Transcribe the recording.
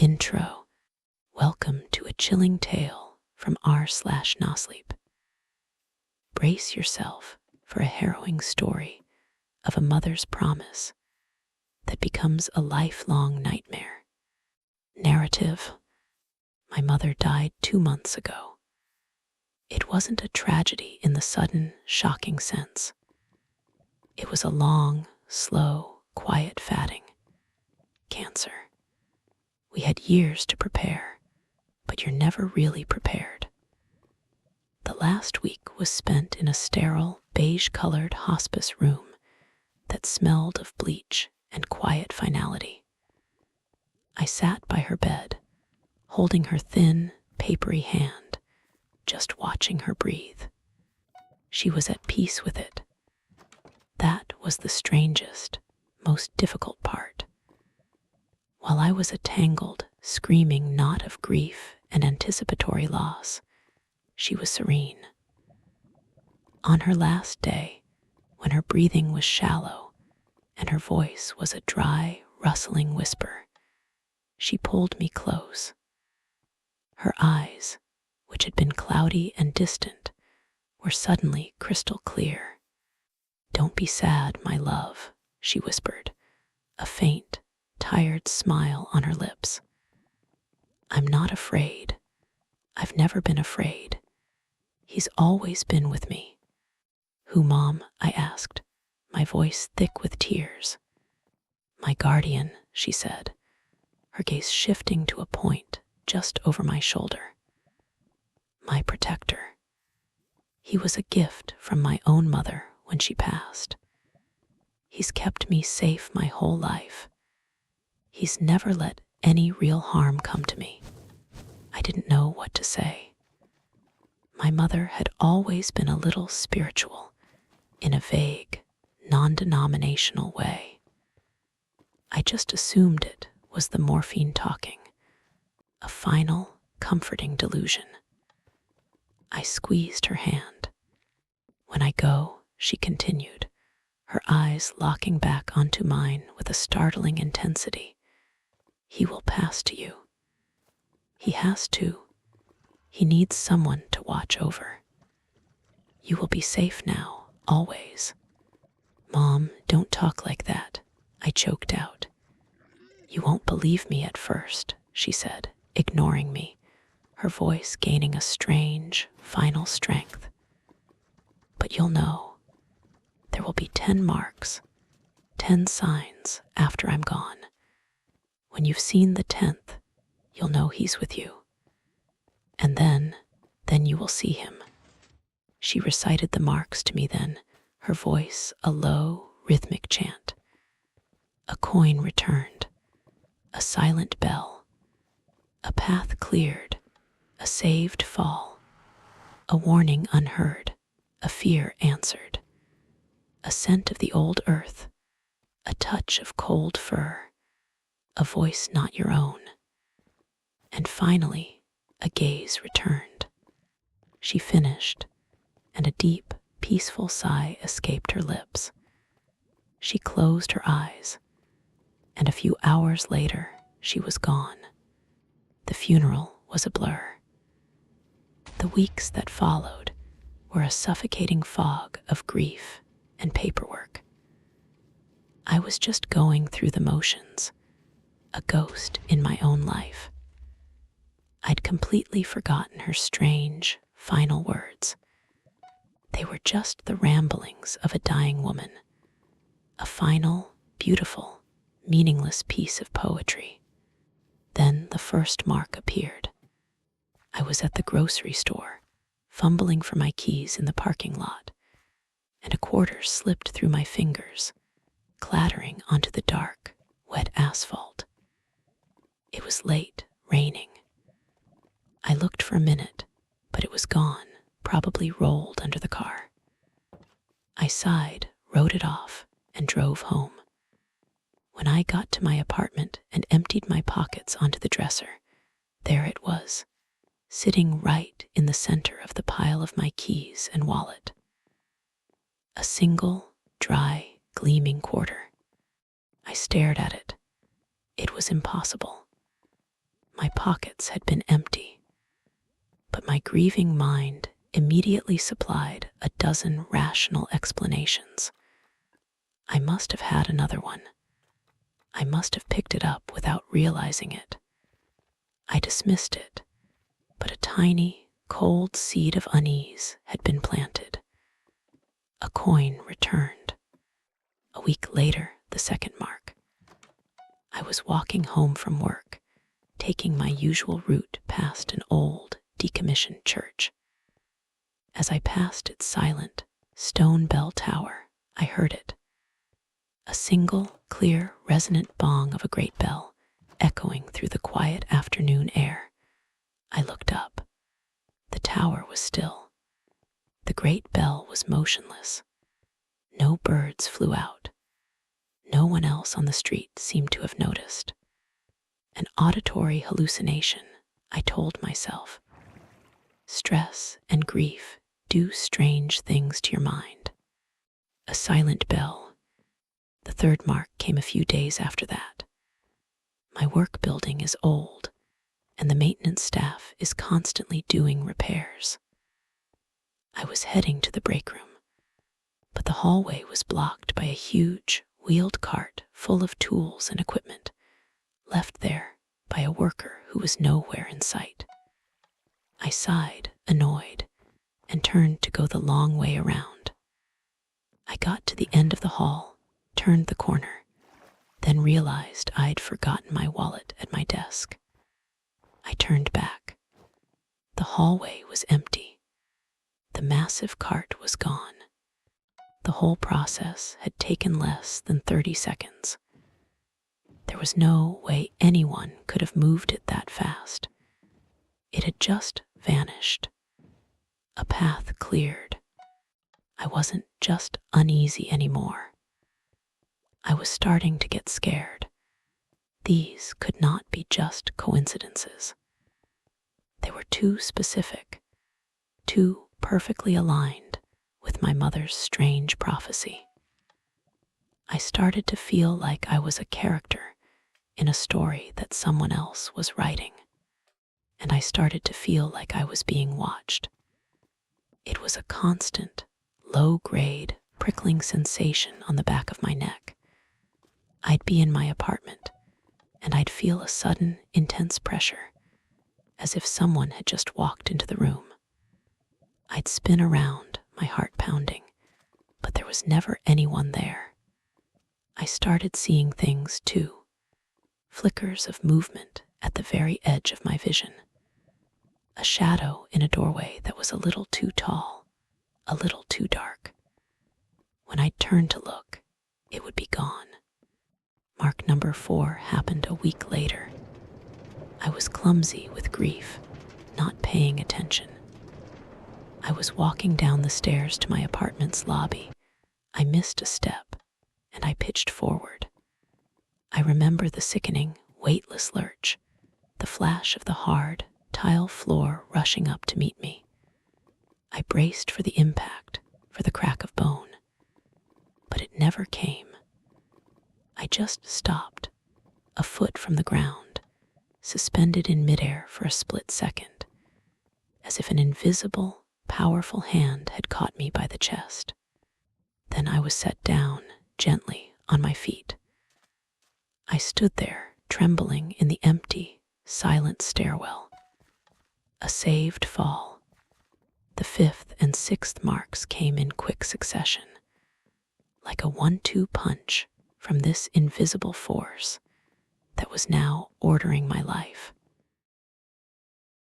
Intro. Welcome to a chilling tale from r/nosleep. Brace yourself for a harrowing story of a mother's promise that becomes a lifelong nightmare. Narrative. My mother died 2 months ago. It wasn't a tragedy in the sudden, shocking sense. It was a long, slow, quiet fatting. Cancer. We had years to prepare, but you're never really prepared. The last week was spent in a sterile, beige-colored hospice room that smelled of bleach and quiet finality. I sat by her bed, holding her thin, papery hand, just watching her breathe. She was at peace with it. That was the strangest, most difficult part. While I was a tangled, screaming knot of grief and anticipatory loss, she was serene. On her last day, when her breathing was shallow and her voice was a dry, rustling whisper, she pulled me close. Her eyes, which had been cloudy and distant, were suddenly crystal clear. "Don't be sad, my love," she whispered, a faint, tired smile on her lips. "I'm not afraid. I've never been afraid. He's always been with me." "Who, Mom?" I asked, my voice thick with tears. "My guardian," she said, her gaze shifting to a point just over my shoulder. "My protector. He was a gift from my own mother when she passed. He's kept me safe my whole life. He's never let any real harm come to me." I didn't know what to say. My mother had always been a little spiritual, in a vague, non-denominational way. I just assumed it was the morphine talking, a final, comforting delusion. I squeezed her hand. "When I go," she continued, her eyes locking back onto mine with a startling intensity, "he will pass to you. He has to. He needs someone to watch over. You will be safe now, always." "Mom, don't talk like that," I choked out. "You won't believe me at first," she said, ignoring me, her voice gaining a strange, final strength. "But you'll know. There will be 10 marks, 10 signs after I'm gone. When you've seen the 10th, you'll know he's with you. And then you will see him." She recited the marks to me then, her voice a low, rhythmic chant. A coin returned, a silent bell, a path cleared, a saved fall, a warning unheard, a fear answered, a scent of the old earth, a touch of cold fur, a voice not your own, and finally a gaze returned. She finished, and a deep, peaceful sigh escaped her lips. She closed her eyes, and a few hours later she was gone. The funeral was a blur. The weeks that followed were a suffocating fog of grief and paperwork. I was just going through the motions, a ghost in my own life. I'd completely forgotten her strange, final words. They were just the ramblings of a dying woman, a final, beautiful, meaningless piece of poetry. Then the first mark appeared. I was at the grocery store, fumbling for my keys in the parking lot, and a quarter slipped through my fingers, clattering onto the dark, wet asphalt. It was late, raining. I looked for a minute, but it was gone, probably rolled under the car. I sighed, wrote it off, and drove home. When I got to my apartment and emptied my pockets onto the dresser, there it was, sitting right in the center of the pile of my keys and wallet. A single, dry, gleaming quarter. I stared at it. It was impossible. My pockets had been empty, but my grieving mind immediately supplied a dozen rational explanations. I must have had another one. I must have picked it up without realizing it. I dismissed it, but a tiny, cold seed of unease had been planted. A coin returned. A week later, the second mark. I was walking home from work, taking my usual route past an old, decommissioned church. As I passed its silent, stone bell tower, I heard it. A single, clear, resonant bong of a great bell, echoing through the quiet afternoon air. I looked up. The tower was still. The great bell was motionless. No birds flew out. No one else on the street seemed to have noticed. An auditory hallucination, I told myself. Stress and grief do strange things to your mind. A silent bell. The third mark came a few days after that. My work building is old, and the maintenance staff is constantly doing repairs. I was heading to the break room, but the hallway was blocked by a huge, wheeled cart full of tools and equipment, left there by a worker who was nowhere in sight. I sighed, annoyed, and turned to go the long way around. I got to the end of the hall, turned the corner, then realized I'd forgotten my wallet at my desk. I turned back. The hallway was empty. The massive cart was gone. The whole process had taken less than 30 seconds. There was no way anyone could have moved it that fast. It had just vanished. A path cleared. I wasn't just uneasy anymore. I was starting to get scared. These could not be just coincidences. They were too specific, too perfectly aligned with my mother's strange prophecy. I started to feel like I was a character in a story that someone else was writing, and I started to feel like I was being watched. It was a constant, low-grade, prickling sensation on the back of my neck. I'd be in my apartment, and I'd feel a sudden, intense pressure, as if someone had just walked into the room. I'd spin around, my heart pounding, but there was never anyone there. I started seeing things too, flickers of movement at the very edge of my vision. A shadow in a doorway that was a little too tall, a little too dark. When I'd turn to look, it would be gone. Mark number 4 happened a week later. I was clumsy with grief, not paying attention. I was walking down the stairs to my apartment's lobby. I missed a step, and I pitched forward. I remember the sickening, weightless lurch, the flash of the hard, tile floor rushing up to meet me. I braced for the impact, for the crack of bone. But it never came. I just stopped, a foot from the ground, suspended in midair for a split second, as if an invisible, powerful hand had caught me by the chest. Then I was set down, gently, on my feet. I stood there, trembling in the empty, silent stairwell. A saved fall. The 5th and 6th marks came in quick succession, like a 1-2 punch from this invisible force that was now ordering my life.